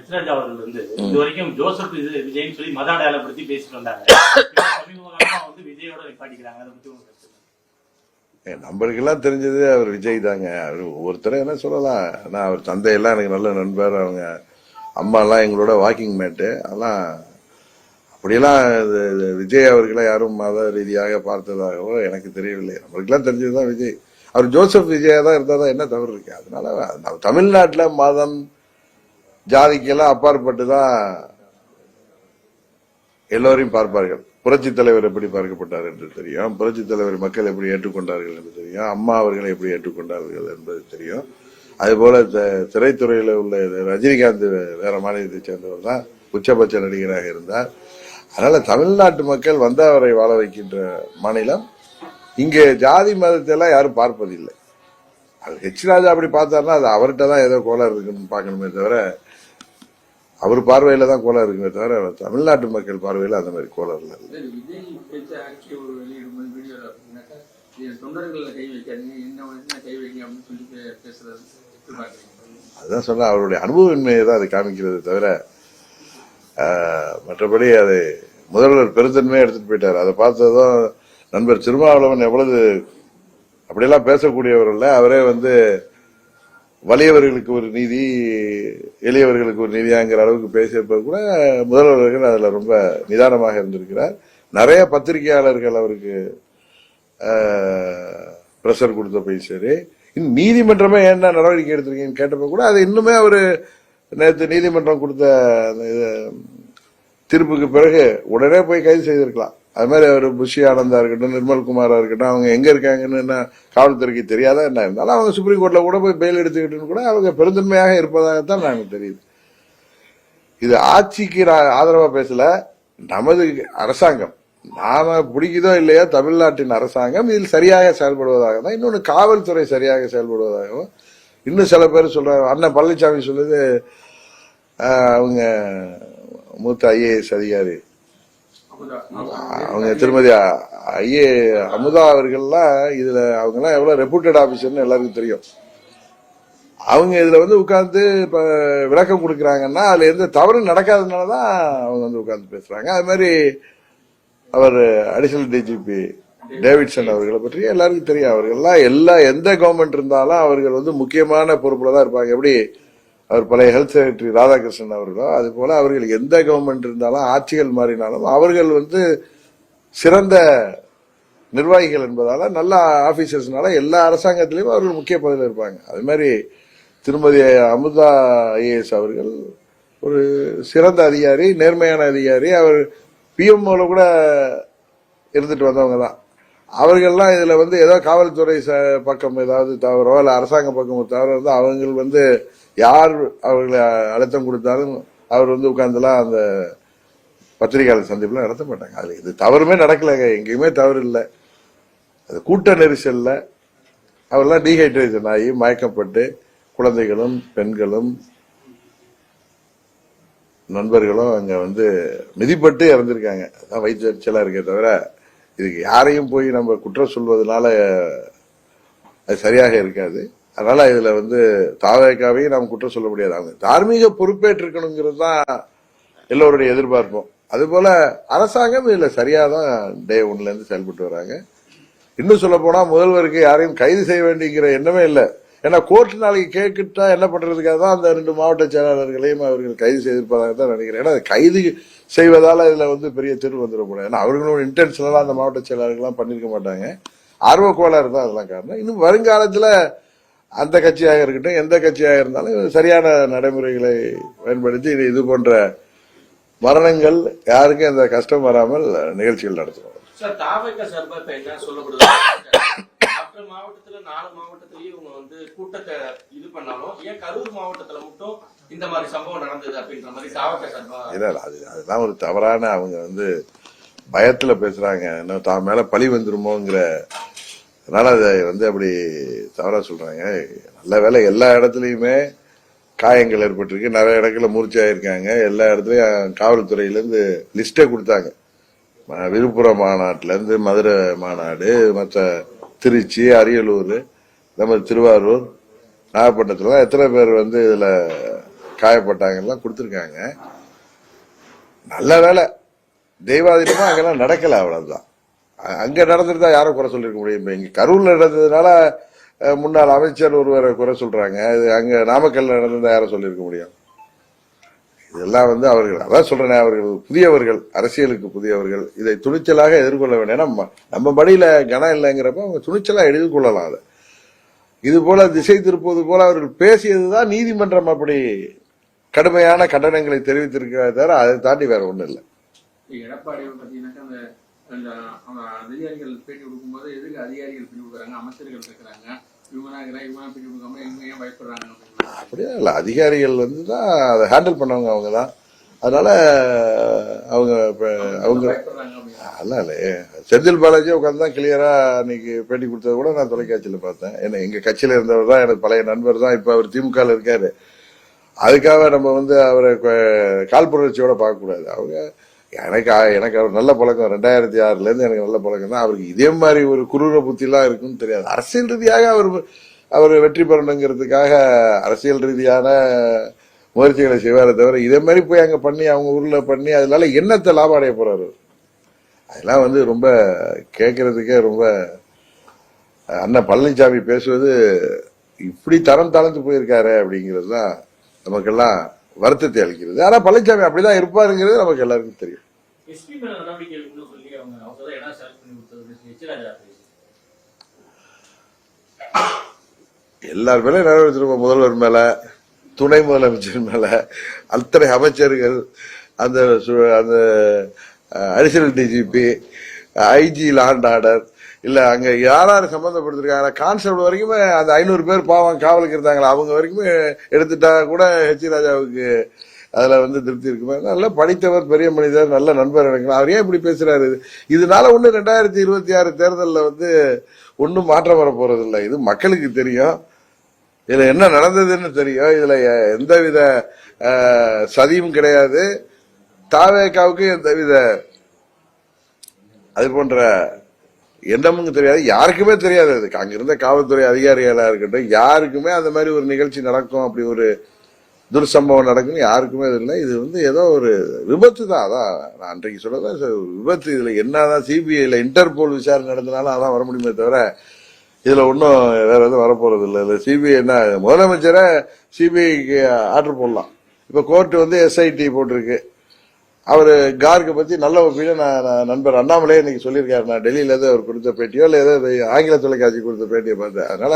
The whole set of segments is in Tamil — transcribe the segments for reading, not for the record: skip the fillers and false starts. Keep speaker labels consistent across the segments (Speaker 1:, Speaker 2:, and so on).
Speaker 1: எச்ராஜ் அவர்கள் வந்து இது வரைக்கும் ஜோசப் விஜய்னு சொல்லி மத அடையாளப்படுத்தி பேசிட்டு வந்தாங்க. சமீப காலமா வந்து விஜயோட நிப்பாட்டிக்கிறாங்க. அதை பத்தி உங்களுக்கு
Speaker 2: நம்மளுக்கெல்லாம் தெரிஞ்சது அவர் விஜய் தாங்க. அவர் ஒவ்வொருத்தரும் என்ன சொல்லலாம். ஆனா அவர் தந்தையெல்லாம் எனக்கு நல்ல நண்பர். அவங்க அம்மா எல்லாம் எங்களோட வாக்கிங் மேட்டு. அதெல்லாம் அப்படியெல்லாம் விஜய் அவர்களை யாரும் மத ரீதியாக பார்த்ததாகவோ எனக்கு தெரியவில்லை. நம்மளுக்கெல்லாம் தெரிஞ்சதுதான் விஜய். அவர் ஜோசப் விஜயா தான் இருந்தாதான் என்ன தவறு இருக்கு. அதனால தமிழ்நாட்டில் மதம் ஜாதிக்கெல்லாம் அப்பாற்பட்டு தான் எல்லோரையும் பார்ப்பார்கள். புரட்சி தலைவர் எப்படி பார்க்கப்பட்டார் என்று தெரியும். புரட்சி தலைவர் மக்கள் எப்படி ஏற்றுக்கொண்டார்கள் என்று தெரியும். அம்மா அவர்களை எப்படி ஏற்றுக்கொண்டார்கள் என்பது தெரியும். அதுபோல திரைத்துறையில் உள்ள ரஜினிகாந்த் வேற மாநிலத்தை சேர்ந்தவர் தான் உச்சபட்ச நடிகராக இருந்தார். அதனால தமிழ்நாட்டு மக்கள் வந்தவரை வாழ வைக்கின்ற மாநிலம். இங்கே ஜாதி மதத்தை எல்லாம் யாரும் பார்ப்பதில்லை. அது ஹெச் ராஜா அப்படி பார்த்தாருன்னா அது அவர்கிட்ட தான் ஏதோ கோளாறு இருக்குன்னு பார்க்கணுமே தவிர, அவர் பார்வையில தான் கோளாறு இருக்குமே தவிர தமிழ்நாட்டு மக்கள் பார்வையில அந்த மாதிரி கோளாறு இல்லை. அதுதான் சொன்ன அவருடைய அனுபவமின்மையை தான் அதை காமிக்கிறது தவிர, மற்றபடி அது முதல்வர் பெருந்தன்மையை எடுத்துட்டு போயிட்டார். அதை பார்த்ததும் நண்பர் திருமாவளவன் எவ்வளவு அப்படியெல்லாம் பேசக்கூடியவர் இல்ல. அவரே வந்து வலியவர்களுக்கு ஒரு நீதி, எளியவர்களுக்கு ஒரு நீதியாங்கிற அளவுக்கு பேசியிருப்பது கூட முதல்வர்கள் அதுல ரொம்ப நிதானமாக இருந்திருக்கிறார். நிறைய பத்திரிகையாளர்கள் அவருக்கு பிரஷர் கொடுத்த போய் சரி. இன்னும் நீதிமன்றமே என்ன நடவடிக்கை எடுத்திருக்கீங்கன்னு கேட்டப்ப கூட அது இன்னுமே அவரு நேற்று நீதிமன்றம் கொடுத்த தீர்ப்புக்கு பிறகு உடனே போய் கைது செய்திருக்கலாம். அது மாதிரி அவர் புஷி ஆனந்தா இருக்கட்டும், நிர்மல்குமாரா இருக்கட்டும், அவங்க எங்க இருக்காங்கன்னு என்ன காவல்துறைக்கு தெரியாதா என்ன இருந்தாலும் அவங்க சுப்ரீம் கோர்ட்ல கூட போய் பெயில் எடுத்துக்கிட்டு கூட அவங்க பெருந்தன்மையாக இருப்பதாகத்தான் நாங்கள் தெரியுது. இது ஆட்சிக்கு ஆதரவா பேசல. நமது அரசாங்கம் நாம பிடிக்குதோ இல்லையோ தமிழ்நாட்டின் அரசாங்கம் இதில் சரியாக செயல்படுவதாக தான். இன்னொன்னு காவல்துறை சரியாக செயல்படுவதாகவும் இன்னும் சில பேர் சொல்றாங்க. அண்ணன் பழனிசாமி சொல்லுது அவங்க மூத்த IAS அதிகாரி அவங்க திருமதி அமுதா அவர்கள்லாம் இதுல அவங்க எல்லாம் எவ்வளவு ரெப்யூட்டட் ஆபீசர்னு எல்லாருக்கும் தெரியும். அவங்க இதுல வந்து உட்கார்ந்து இப்ப விளக்கம் கொடுக்கறாங்கன்னா அதுல எந்த தவறு நடக்காததுனாலதான் அவங்க வந்து உட்கார்ந்து பேசுறாங்க. அது மாதிரி அவர் அடிஷனல் டிஜிபி டேவிட்சன் அவர்களை பற்றி எல்லாருக்கும் தெரியும். அவர்கள்லாம் எந்த கவர்மெண்ட் இருந்தாலும் அவர்கள் வந்து முக்கியமான பொறுப்புல தான் இருப்பாங்க. எப்படி அவர் பழைய ஹெல்த் செக்ரட்டரி ராதாகிருஷ்ணன் அவர்களோ அது போல அவர்கள் எந்த கவர்மெண்ட் இருந்தாலும் ஆட்சிகள் மாறினாலும் அவர்கள் வந்து சிறந்த நிர்வாகிகள் என்பதால நல்ல ஆபீசர்ஸ்னால எல்லா அரசாங்கத்திலையும் அவர்கள் முக்கிய பதவியில் இருப்பாங்க. அது மாதிரி திருமதி அமுதா IAS அவர்கள் ஒரு சிறந்த அதிகாரி, நேர்மையான அதிகாரி. அவர் PMOல கூட இருந்துட்டு வந்தவங்க தான். அவர்கள்லாம் இதுல வந்து ஏதோ காவல்துறை பக்கம் ஏதாவது தவறோ இல்ல அரசாங்க பக்கம் தவறோ வந்து அவங்க வந்து யார் அவர்களை அழுத்தம் கொடுத்தாலும் அவர் வந்து உட்கார்ந்துலாம் அந்த பத்திரிகையாளர் சந்திப்புலாம் நடத்த மாட்டாங்க. அது இது தவறுமே நடக்கலங்க, எங்கேயுமே தவறு இல்லை. அது கூட்ட நெரிசல்ல அவரெல்லாம் டீஹைட்ரேஷன் ஆகி மயக்கப்பட்டு குழந்தைகளும் பெண்களும் நண்பர்களும் அங்க வந்து மிதிப்பட்டு இறந்திருக்காங்க. அதான் வயிற்றுச்சலா இருக்கே தவிர இதுக்கு யாரையும் போய் நம்ம குற்றம் சொல்வதனால அது சரியாக இருக்காது. அதனால இதுல வந்து தாவேக்காவையும் நாம் குற்றம் சொல்ல முடியாது. அவங்க தார்மீக பொறுப்பேற்றிருக்கணுங்கிறது தான் எல்லோருடைய எதிர்பார்ப்போம். அது போல அரசாங்கம் இதுல சரியாதான் டே 1ல இருந்து செயல்பட்டு வராங்க. இன்னும் சொல்ல போனா முதல்வருக்கு யாரையும் கைது செய்ய வேண்டிய எண்ணமே இல்லை. ஏன்னா கோர்ட் நாளைக்கு கேட்கிட்டா என்ன பண்றதுக்காக தான் அந்த 2 மாவட்ட செயலாளர்களையும் அவர்கள் கைது செய்திருப்பதாக தான் நினைக்கிறேன். ஏன்னா கைது செய்வதால இதுல வந்து பெரிய தீர்வு வந்துடக்கூடாது. ஏன்னா அவர்களோட இன்டென்ஷனலா அந்த மாவட்ட செயலாளர்கள்லாம் பண்ணிருக்க மாட்டாங்க. ஆர்வ கோளாறு தான் அதெல்லாம் காரணம். இன்னும் வருங்காலத்துல அந்த கட்சியாக இருக்கட்டும் எந்த கட்சியாக இருந்தாலும் சரியான நடைமுறைகளை பயன்படுத்தி இது போன்ற மரணங்கள் யாருக்கும் எந்த கஷ்டம் வராமல் நிகழ்ச்சிகள் நடத்துவோம்.
Speaker 1: மாவட்டத்துல 4 மாவட்டத்திலேயே இவங்க வந்து கூட்டத்தை இது பண்ணாலும் ஏன் கரூர் மாவட்டத்துல மட்டும் இந்த மாதிரி சம்பவம் நடந்தது அப்படின்ற மாதிரி இல்ல
Speaker 2: அதுதான் ஒரு தவறான அவங்க வந்து பயத்துல பேசுறாங்க. இன்னும் தான் மேல பழி வந்துருமோங்கிற அதனால அதை வந்து அப்படி தவறா சொல்றாங்க. நல்ல வேலை எல்லா இடத்துலயுமே காயங்கள் ஏற்பட்டிருக்கு. நிறைய இடத்துல மூர்ச்சியாயிருக்காங்க. எல்லா இடத்துலயும் காவல்துறையில இருந்து லிஸ்டே கொடுத்தாங்க. விழுப்புரம் மாநாட்டுல இருந்து மதுரை மாநாடு, மற்ற திருச்சி, அரியலூர், நம்ம திருவாரூர், நாகப்பட்டினத்துல எத்தனை பேர் வந்து இதுல காயப்பட்டாங்க எல்லாம் கொடுத்துருக்காங்க. நல்ல வேலை தெய்வாதீனமா அங்கெல்லாம் நடக்கல, அவ்வளவுதான். அங்க நடந்துருந்தா யாரும் குறை சொல்லிருக்க முடியும். இங்க கரூர்ல நடந்ததுனால முன்னாள் அமைச்சர் ஒருவரை குறை சொல்றாங்க. இது அங்க நாமக்கல்ல நடந்ததா யாரும் சொல்லியிருக்க முடியும்? இதெல்லாம் அவர்கள், அதான் சொல்றேன், அவர்கள் புதியவர்கள், அரசியலுக்கு புதியவர்கள். இதை துணிச்சலாக எதிர்கொள்ள வேண்டிய நம்ம படியில கனம் இல்லைங்கிறப்ப அவங்க துணிச்சலா எதிர்கொள்ளலாம். அதை இது போல திசை திருப்பது போல அவர்கள் பேசியதுதான் நீதிமன்றம் அப்படி கடுமையான கண்டனங்களை தெரிவித்திருக்கிறத தவிர அதை தாண்டி வேற ஒண்ணும் இல்லை.
Speaker 3: எடப்பாடி பாத்தீங்கன்னாக்கா அந்த அதிகாரிகள் பேட்டி கொடுக்கும்போது எதுக்கு அதிகாரிகள் பேட்டி கொடுக்குறாங்க, அமைச்சர்கள் இருக்கிறாங்க, இவங்க பேட்டி கொடுக்காம இவங்க ஏன் பயப்படுறாங்க?
Speaker 2: அப்படியே இல்ல, அதிகாரிகள் தான் அதை ஹேண்டில் பண்ணவங்க, அவங்க தான். அதனால அவங்க அல்ல செந்தில் பாலாஜி உட்காந்து தான் கிளியரா அன்னைக்கு பேட்டி கொடுத்தது கூட நான் தொலைக்காட்சியில பார்த்தேன். ஏன்னா எங்க கட்சியில இருந்தவர் தான், எனக்கு பழைய நண்பர் தான். இப்ப அவர் திமுக இருக்காரு. அதுக்காக நம்ம அவரை காழ்ப்புணர்ச்சியோட பார்க்க கூடாது. அவங்க எனக்கு அவர் நல்ல பழக்கம், 2006ல இருந்து எனக்கு நல்ல பழக்கம் தான். அவருக்கு இதே மாதிரி ஒரு குரூர புத்தி எல்லாம் இருக்குன்னு தெரியாது. அரசியல் ரீதியாக அவர் வெற்றி பெறணுங்கிறதுக்காக அரசியல் ரீதியான முயற்சிகளை செய்வாரே தவிர இதே மாதிரி போய் அங்க பண்ணி அவங்க ஊர்ல பண்ணி அதனால என்னத்தை லாபம் அடைய போறாரு? அதெல்லாம் ரொம்ப கேட்கறதுக்கே ரொம்ப அண்ணன் பழனிசாமி பேசுவது இப்படி தரம் தாழ்ந்து போயிருக்காரு அப்படிங்கிறது தான் நமக்கெல்லாம் வருத்தத்தை அளிக்கிறது. ஆனா பழனிசாமி அப்படிதான் இருப்பாருங்கிறது நமக்கு எல்லாருக்கும் தெரியும். எல்லார் மேலும் நிறைவேற்றிருப்போம். முதல்வர் மேல, துணை முதலமைச்சர் மேல, அத்தனை அமைச்சர்கள், அந்த additional DGP, IG law and order, இல்ல அங்க யாராரு சம்பந்தப்படுத்திருக்காங்க, கான்ஸ்டபிள் வரைக்குமே அந்த 500 பேர் பாவம் காவலுக்கு இருந்தாங்களா அவங்க வரைக்குமே எடுத்துட்டா கூட ஹெச் ராஜாவுக்கு அதுல திருப்தி இருக்குமே. நல்ல படித்தவர், பெரிய மனிதர், நல்ல நண்பர் எனக்கு. அவர் ஏன் இப்படி பேசுறாரு? இதனால 2026 தேர்தலில் ஒன்னும் மாற்றம் வர போறது இல்லை. இது மக்களுக்கு தெரியும். இதுல என்ன நடந்ததுன்னு தெரியும். இதுல எந்தவித சதியும் கிடையாது. தாவேகாவுக்கு எந்தவித அது போன்ற எண்ணமும் தெரியாது, யாருக்குமே தெரியாது. அதுக்கு அங்கிருந்த காவல்துறை அதிகாரிகளா இருக்கட்டும், யாருக்குமே அந்த மாதிரி ஒரு நிகழ்ச்சி நடக்கும், அப்படி ஒரு துர்சம்பவம் நடக்கும் யாருக்குமே இல்லை. இது ஏதோ ஒரு விபத்து தான். அதான் நான் அன்றைக்கு சொல்லதான் விபத்து. இதுல என்னதான் சிபிஐல இன்டர்போல் விசாரணை நடந்தனாலும் அதான் வர முடியுமே தவிர இதுல ஒன்னும் வேற எதுவும் வரப்போறது இல்லை. இல்ல சிபிஐ என்ன, முதலமைச்சரை சிபிஐக்கு ஆர்டர் போடலாம். இப்ப கோர்ட் எஸ்ஐடி போட்டிருக்கு. அவரு கார்கை பத்தி நல்ல ஒப்பீனியன் நண்பர் அண்ணாமலையே இன்னைக்கு சொல்லியிருக்காரு. நான் டெல்லியில ஏதோ அவர் கொடுத்த பேட்டியோ இல்ல ஏதோ ஆங்கில தொலைக்காட்சி கொடுத்த பேட்டியை பார்த்தேன். அதனால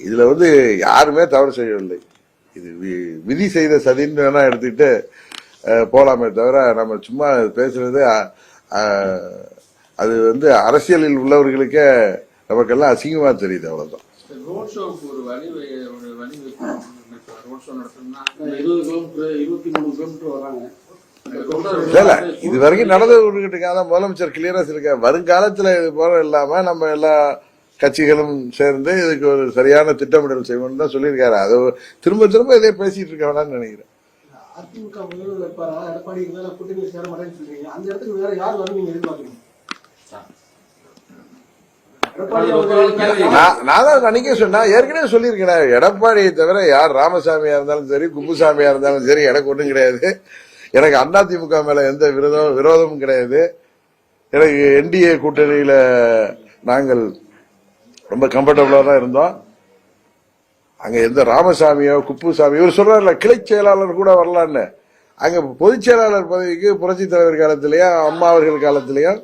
Speaker 2: இதுல யாருமே தவறு செய்யவில்லை. இது விதி செய்த சதின்னு வேணா எடுத்துக்கிட்டு போலாமே தவிர நம்ம சும்மா பேசுறது அது அரசியலில் உள்ளவர்களுக்கே நமக்கெல்லாம் அசிங்கமா தெரியுது. அவ்வளவுதான்.
Speaker 3: ரோட் ஷோக்கு ஒரு வழி ரோட் ஷோ நடத்தணும்னா 20 கிலோமீட்டர் 23 கிலோமீட்டர் வராங்க.
Speaker 2: இல்ல இது வரைக்கும் நடந்து முதலமைச்சர் கிளியரா இருக்க. வருங்காலத்துல இது போல இல்லாம நம்ம எல்லா கட்சிகளும் சேர்ந்து இதுக்கு ஒரு சரியான திட்டமிடல் செய்வோம்னு தான் சொல்லியிருக்காரு. அது திரும்ப திரும்ப இதே பேசிட்டு இருக்க வேணாம்னு நினைக்கிறேன்.
Speaker 4: அதிமுக எடப்பாடி கூட்டணி சேர மாட்டேன்னு சொல்றீங்க. அந்த இடத்துக்கு வேற யார் வரும் நீங்க எதிர்பார்க்கணும்?
Speaker 2: நான் தான் அன்னைக்கே சொன்னா, ஏற்கனவே சொல்லியிருக்கேன். எடப்பாடியை தவிர யார் ராமசாமியா இருந்தாலும் சரி, குப்புசாமியா இருந்தாலும் சரி, எனக்கு ஒண்ணும் கிடையாது. எனக்கு அதிமுக மேல எந்த விரோதமும் கிடையாது. எனக்கு என்டிஏ கூட்டணியில நாங்கள் ரொம்ப கம்ஃபர்டபுளா தான் இருந்தோம். அங்க எந்த ராமசாமியோ குப்புசாமி, இவர் சொல்றாருல கிளை செயலாளர் கூட வரலான்னு, அங்க பொதுச் செயலாளர் பதவிக்கு புரட்சி தலைவர் காலத்திலேயும் அம்மா அவர்கள் காலத்திலேயும்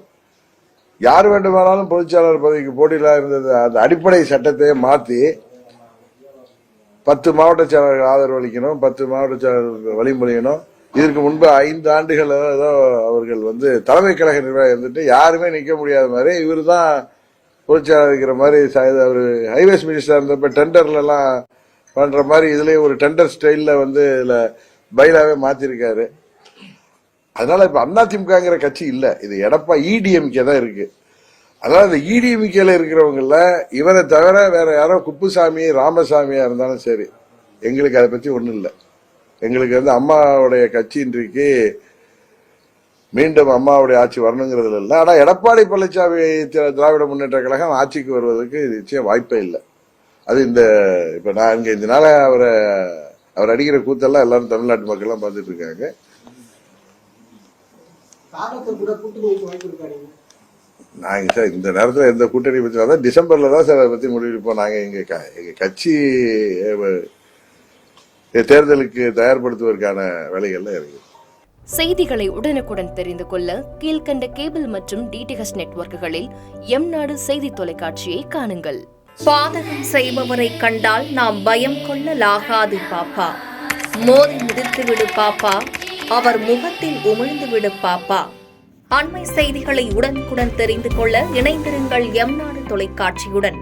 Speaker 2: யார் வேண்டுமானாலும் பொதுச் செயலாளர் பதவிக்கு போட்டியில இருந்தது. அந்த அடிப்படை சட்டத்தையே மாத்தி 10 மாவட்ட செயலாளர்கள் ஆதரவு அளிக்கணும், 10 மாவட்ட செயலாளர்கள் வழிமொழியணும். இதற்கு முன்பு 5 ஆண்டுகள் ஏதோ அவர்கள் தலைமை கழக நிர்வாகம் இருந்துட்டு யாருமே நிக்க முடியாத மாதிரி இவர் தான் பொதுச்செயலாளர் இருக்கிற மாதிரி அவர் ஹைவேஸ் மினிஸ்டர் இருந்தப்ப டெண்டர்ல எல்லாம் பண்ற மாதிரி இதுலயே ஒரு டெண்டர் ஸ்டைல்ல இதுல பைலாவே மாத்திருக்காரு. அதனால இப்ப அதிமுகங்கிற கட்சி இல்ல, இது இடிஎம்கே தான் இருக்கு. அதனால இந்த இடிஎம்கேல இருக்கிறவங்கள இவரை தவிர வேற யாரோ குப்புசாமி ராமசாமியா இருந்தாலும் சரி, எங்களுக்கு அதை பத்தி ஒண்ணும் இல்லை. எங்களுக்கு அம்மாவுடைய கட்சி இன்றைக்கு மீண்டும் அம்மாவுடைய ஆட்சி வரணுங்கிறதுல இல்லை. ஆனா எடப்பாடி பழனிசாமி திராவிட முன்னேற்ற கழகம் ஆட்சிக்கு வருவதற்கு நிச்சயம் வாய்ப்பே இல்லை. அது இப்ப நான் இங்க இதனால அவரை அவர் அடிக்கிற கூத்தெல்லாம் எல்லாரும் தமிழ்நாட்டு மக்கள்லாம் பார்த்துட்டு இருக்காங்க.
Speaker 4: தாக்கத்தை கூட கூட்டணி வைக்க வாய்ப்பு இருக்காங்க.
Speaker 2: நாங்க சார் இந்த நேரத்தில் எந்த கூட்டணி பற்றி தான் டிசம்பர்ல தான் சார் அதை பற்றி முடிவெடுப்போம். நாங்கள் எங்க கட்சி தேர்தலுக்கு தயார்படுத்துவதற்கான வேலைகள்ல இருக்கு.
Speaker 5: செய்திகளை உடனுக்குடன் தெரிந்து கொள்ள கீழ்கண்ட கேபிள் மற்றும் டிடிஹெச் நெட்வொர்க்குகளில் எம்நாடு செய்தி தொலைக்காட்சியை காணுங்கள்.
Speaker 6: பாதகம் செய்பவரை கண்டால் நாம் பயம் கொள்ளலாகாது பாப்பா. மோதி மிதித்து விடு பாப்பா, அவர் முகத்தில் உமிழ்ந்து விடு பாப்பா. அண்மை செய்திகளை உடனுக்குடன் தெரிந்து கொள்ள இணைந்திருங்கள் எம்நாடு தொலைக்காட்சியுடன்.